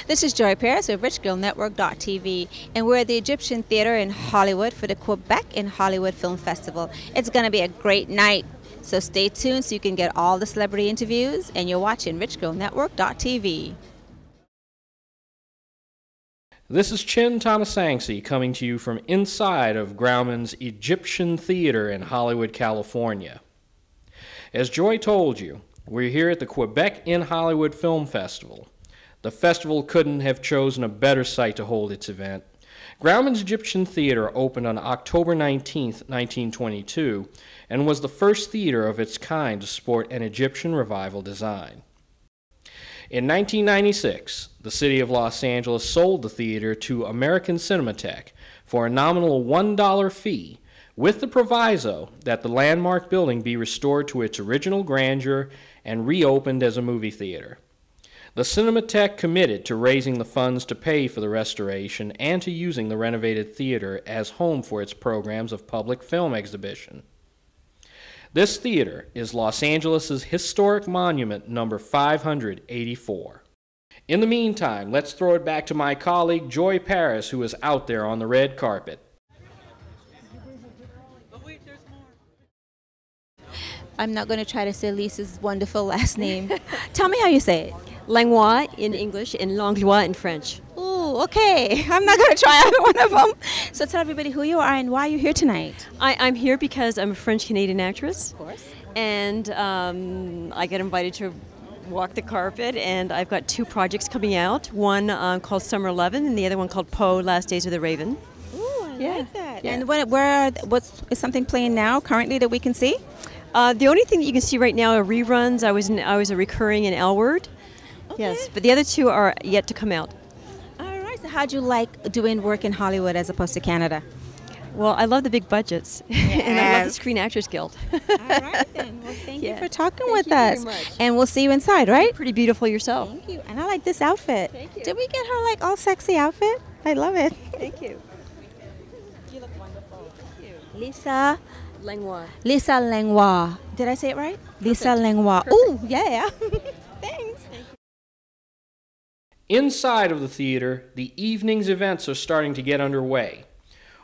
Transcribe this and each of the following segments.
This is Joy Paris of Richgirl and we're at the Egyptian Theater in Hollywood for the Quebeck in Hollywood Film Festival. It's going to be a great night, so stay tuned so you can get all the celebrity interviews, and you're watching Richgirl. This is Chin Thammasaengsri coming to you from inside of Grauman'S Egyptian Theater in Hollywood, California. As Joy told you, we're here at the Quebeck in Hollywood Film Festival. The festival couldn't have chosen a better site to hold its event. Grauman'S Egyptian Theater opened on October 19, 1922, and was the first theater of its kind to sport an Egyptian revival design. In 1996, the city of Los Angeles sold the theater to American Cinematheque for a nominal $1 fee, with the proviso that the landmark building be restored to its original grandeur and reopened as a movie theater. The Cinematheque committed to raising the funds to pay for the restoration and to using the renovated theater as home for its programs of public film exhibition. This theater is Los Angeles' historic monument number 584. In the meantime, let's throw it back to my colleague Joy Paris, who is out there on the red carpet. I'm not going to try to say Lisa's wonderful last name. Tell me how you say it. Langlois in English and Langlois in French. Ooh, okay. I'm not going to try either one of them. So tell everybody who you are and why you're here tonight. I'm here because I'm a French-Canadian actress. Of course. And I get invited to walk the carpet, and I've got two projects coming out. One called Summer 11 and the other one called Poe, Last Days of the Raven. Ooh, I like that. Yeah. And is something playing now currently that we can see? The only thing that you can see right now are reruns. I was a recurring in L Word. Okay. Yes, but the other two are yet to come out. All right. So how'd you like doing work in Hollywood as opposed to Canada? Well, I love the big budgets, Yes. and I love the Screen Actors Guild. All right then. Well, thank you for talking Thank with you us. very much. And we'll see you inside, right? Pretty beautiful yourself. Thank you. And I like this outfit. Thank you. Did we get her like all sexy outfit? I love it. Thank you. You look wonderful. Thank you. Langlois. Langlois. Did I say it right? Lisa Langlois. Ooh, yeah. Thanks. Inside of the theater, the evening's events are starting to get underway.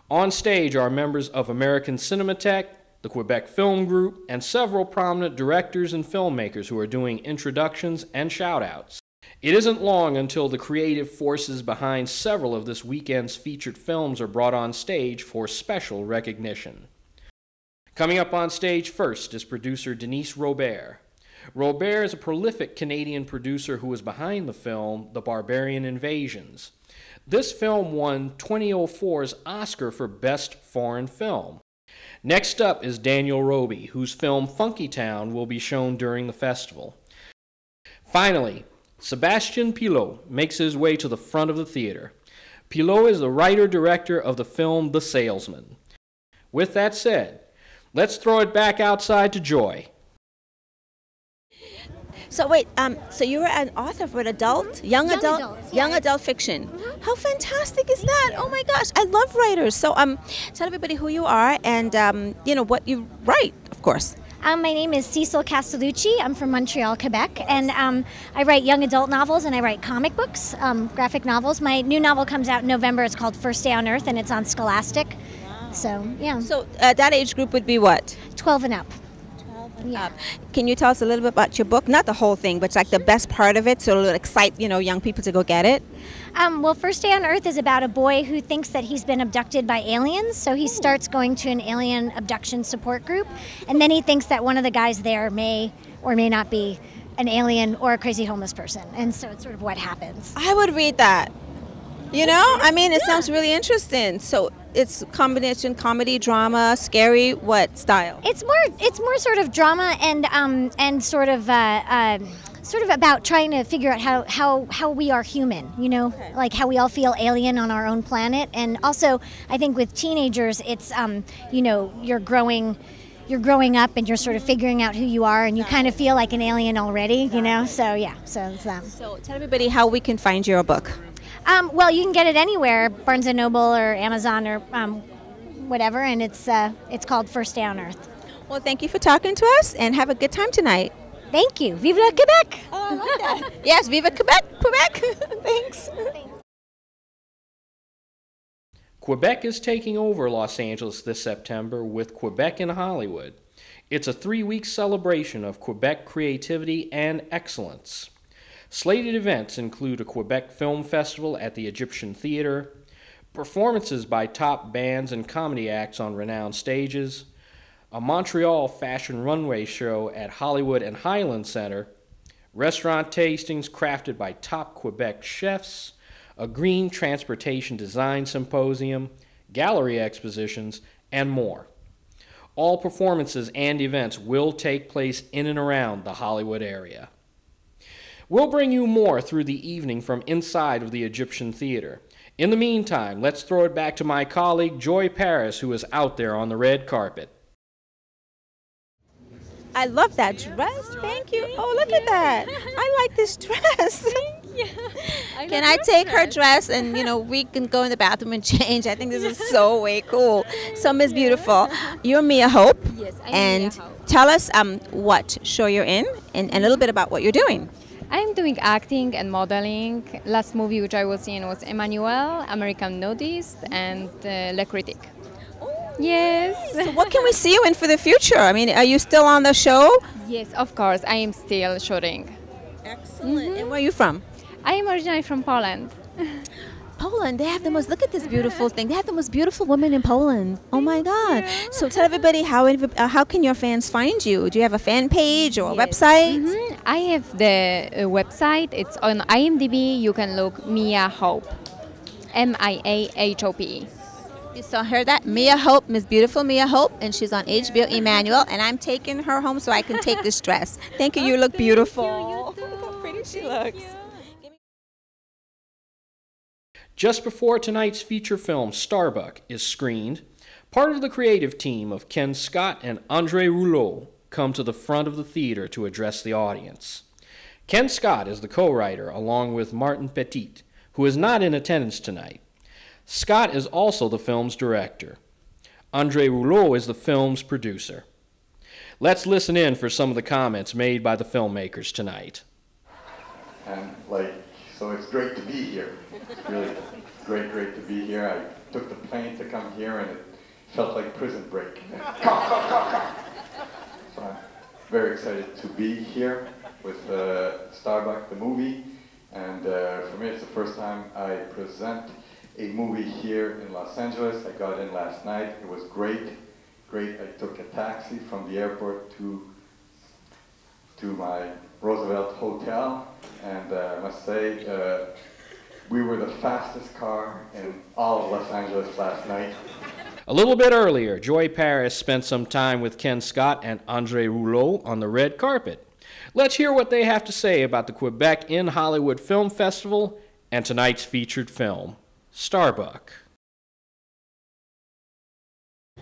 On stage are members of American Cinematheque, the Quebeck Film Group, and several prominent directors and filmmakers who are doing introductions and shout-outs. It isn't long until the creative forces behind several of this weekend's featured films are brought on stage for special recognition. Coming up on stage first is producer Denise Robert. Robert is a prolific Canadian producer who is behind the film The Barbarian Invasions. This film won 2004's Oscar for Best Foreign Film. Next up is Daniel Roby, whose film Funky Town will be shown during the festival. Finally, Sébastien Pilot makes his way to the front of the theater. Pilot is the writer-director of the film The Salesman. With that said, let's throw it back outside to Joy. So wait, so you were an author for an young adult fiction. Mm-hmm. How fantastic is that? Oh my gosh, I love writers. So tell everybody who you are and what you write, of course. My name is Cecil Castellucci. I'm from Montreal, Quebec, and I write young adult novels and I write comic books, graphic novels. My new novel comes out in November. It's called First Day on Earth, and it's on Scholastic. Wow. So yeah. So that age group would be what? 12 and up. Yeah. Can you tell us a little bit about your book? Not the whole thing, but like the best part of it, so it'll excite young people to go get it. Well, First Day on Earth is about a boy who thinks that he's been abducted by aliens, so he starts going to an alien abduction support group, and then he thinks that one of the guys there may or may not be an alien or a crazy homeless person, and so it's sort of what happens. I would read that. It sounds really interesting. So it's combination comedy, drama, scary, what style? It's more sort of drama and sort of about trying to figure out how we are human, Okay. like how we all feel alien on our own planet. And also, I think with teenagers, it's you're growing up and you're sort of figuring out who you are, and you kind of feel like an alien already, So yeah, so it's So tell everybody how we can find your book. Well, you can get it anywhere, Barnes & Noble or Amazon or whatever, and it's called First Day on Earth. Well, thank you for talking to us, and have a good time tonight. Thank you. Vive le Quebec! Oh, I like that. Yes, vive Quebec, Quebec. Thanks. Quebec is taking over Los Angeles this September with Quebec in Hollywood. It's a 3-week celebration of Quebec creativity and excellence. Slated events include a Quebeck Film Festival at the Egyptian Theater, performances by top bands and comedy acts on renowned stages, a Montreal fashion runway show at Hollywood and Highland Center, restaurant tastings crafted by top Quebec chefs, a green transportation design symposium, gallery expositions, and more. All performances and events will take place in and around the Hollywood area. We'll bring you more through the evening from inside of the Egyptian Theater. In the meantime, let's throw it back to my colleague Joy Paris, who is out there on the red carpet. I love that dress. Thank you. Oh, look at that. I like this dress. Can I take her dress and, we can go in the bathroom and change? I think this is so way cool. So, Miss Beautiful, you're Mia Hope. Yes, I'm and Mia Hope. Tell us what show you're in and a little bit about what you're doing. I'm doing acting and modeling. Last movie which I was in was Emmanuel, American Nudist, and Le Critique. Yes. So what can we see you in for the future? I mean, are you still on the show? Yes, of course. I am still shooting. Excellent. And where are you from? I am originally from Poland. Poland. They have the most, look at this beautiful thing. They have the most beautiful women in Poland. Oh my God. So tell everybody how can your fans find you? Do you have a fan page or a website? I have the website. It's on IMDb. You can look Mia Hope. MIAHOPE. You saw her that? Mia Hope, Miss Beautiful Mia Hope, and she's on HBO Emmanuel, and I'm taking her home so I can take this dress. Thank you, you look beautiful. Look how pretty she looks. Just before tonight's feature film, Starbuck, is screened, part of the creative team of Ken Scott and Andre Rouleau come to the front of the theater to address the audience. Ken Scott is the co-writer, along with Martin Petit, who is not in attendance tonight. Scott is also the film's director. Andre Rouleau is the film's producer. Let's listen in for some of the comments made by the filmmakers tonight. And so it's great to be here. It's really great to be here. I took the plane to come here and it felt like prison break. So I'm very excited to be here with Starbuck, the movie. And for me, it's the first time I present a movie here in Los Angeles. I got in last night. It was great. I took a taxi from the airport to my Roosevelt hotel, and I must say we were the fastest car in all of Los Angeles last night. A little bit earlier, Joy Paris spent some time with Ken Scott and Andre Rouleau on the red carpet. Let's hear what they have to say about the Quebec in Hollywood Film Festival and tonight's featured film, Starbuck.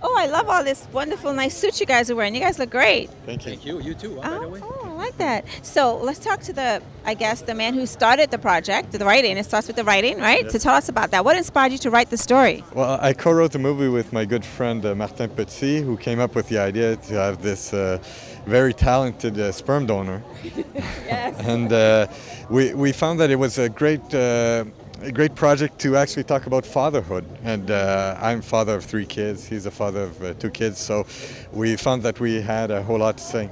Oh, I love all this wonderful, nice suits you guys are wearing. You guys look great. Thank you. Thank you. You too, by the way. Oh, I like that. So let's talk to the man who started the project, the writing. It starts with the writing, right? Yes. So tell us about that. What inspired you to write the story? Well, I co-wrote the movie with my good friend Martin Petit, who came up with the idea to have this very talented sperm donor. Yes. And we found that it was a great project to actually talk about fatherhood. And I'm father of 3 kids. He's a father of 2 kids. So we found that we had a whole lot to say.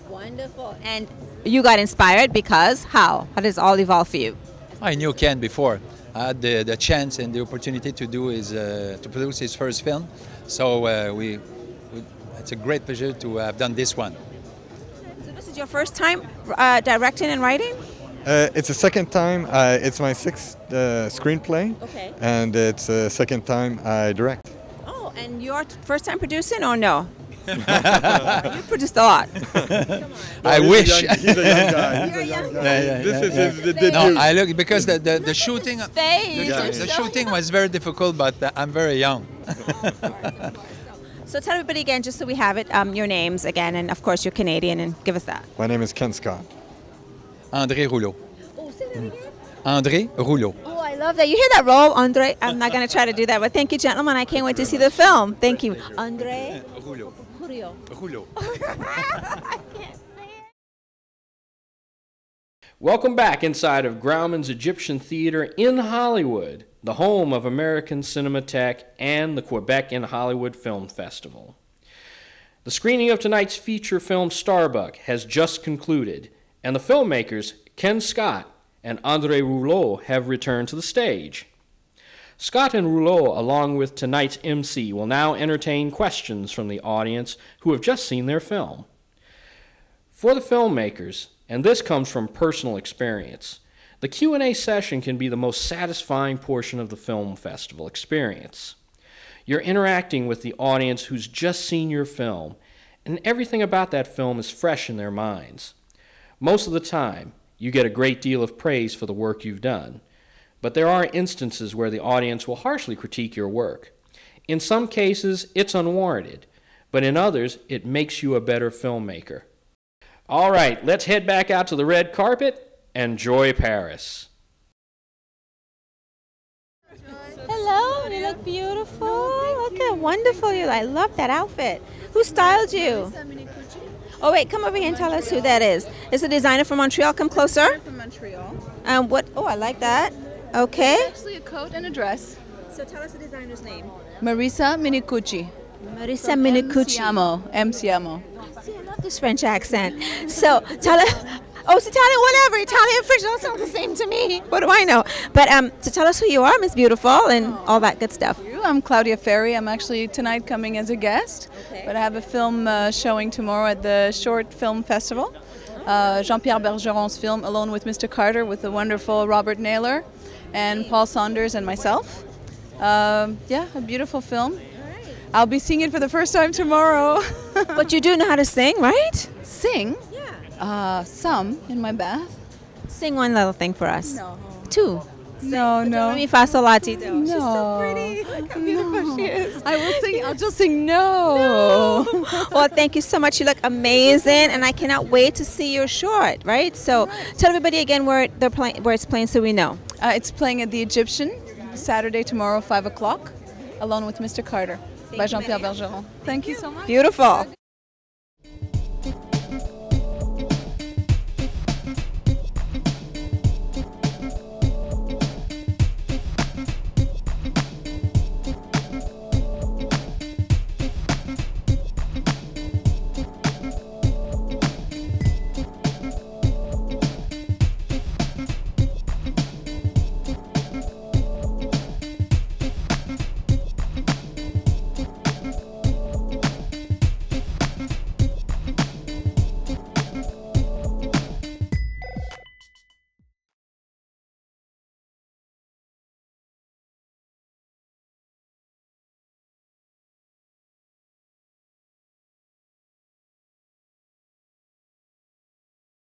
Wonderful. And you got inspired because how? How does it all evolve for you? I knew Ken before. I had the chance and the opportunity to do to produce his first film. So it's a great pleasure to have done this one. So this is your first time directing and writing? It's the second time. It's my 6th screenplay. Okay. And it's the second time I direct. Oh, and your first time producing or no? You produced a lot. I wish. He's a young guy. You're a young guy. This is his debut. No, I look because the shooting. Stage. The shooting was very difficult, but I'm very young. So tell everybody again, just so we have it, your names again, and of course you're Canadian, and give us that. My name is Ken Scott. André Rouleau. Oh, say that again. André Rouleau. Oh, I love that. You hear that roll, Andre? I'm not going to try to do that, but thank you, gentlemen. I can't wait to see the film. Thank you. Andre Rouleau. Rouleau. Rouleau. I can't. Welcome back inside of Grauman'S Egyptian Theater in Hollywood, the home of American Cinematheque and the Quebeck in Hollywood Film Festival. The screening of tonight's feature film Starbuck has just concluded, and the filmmakers Ken Scott and André Rouleau have returned to the stage. Scott and Rouleau, along with tonight's MC, will now entertain questions from the audience who have just seen their film. For the filmmakers, and this comes from personal experience, the Q&A session can be the most satisfying portion of the film festival experience. You're interacting with the audience who's just seen your film, and everything about that film is fresh in their minds. Most of the time, you get a great deal of praise for the work you've done, but there are instances where the audience will harshly critique your work. In some cases, it's unwarranted, but in others, it makes you a better filmmaker. All right, let's head back out to the red carpet and enjoy Paris. Hello, you look beautiful. Look how wonderful you are. I love that outfit. Who styled you? Oh wait, come over here and tell us who that is. It's a designer from Montreal. Come closer. From Montreal. What? Oh, I like that. Okay. It's actually a coat and a dress. So tell us the designer's name. Marisa Minicucci. Marisa Minicucci. M. Siamo. See, I love this French accent. So tell us. Oh, it's Italian, whatever. Italian, French, all sound the same to me. What do I know? But so tell us who you are, Miss Beautiful, and all that good stuff. I'm Claudia Ferry. I'm actually tonight coming as a guest, but I have a film showing tomorrow at the Short Film Festival. Jean-Pierre Bergeron's film, Alone with Mr. Carter, with the wonderful Robert Naylor and Paul Saunders and myself. Yeah, a beautiful film. I'll be seeing it for the first time tomorrow. But you do know how to sing, right? Sing? Some in my bath. Sing one little thing for us. No. Two. No. Do mi fa sol la ti do. No. She's so pretty. Look how beautiful she is. I will sing. I'll just sing no. Well, thank you so much. You look amazing, and I cannot wait to see your short. Right. So, tell everybody again where it's playing, so we know. It's playing at the Egyptian Saturday tomorrow, 5 o'clock, Alone with Mr. Carter by Jean-Pierre Bergeron. Thank you so much. Beautiful.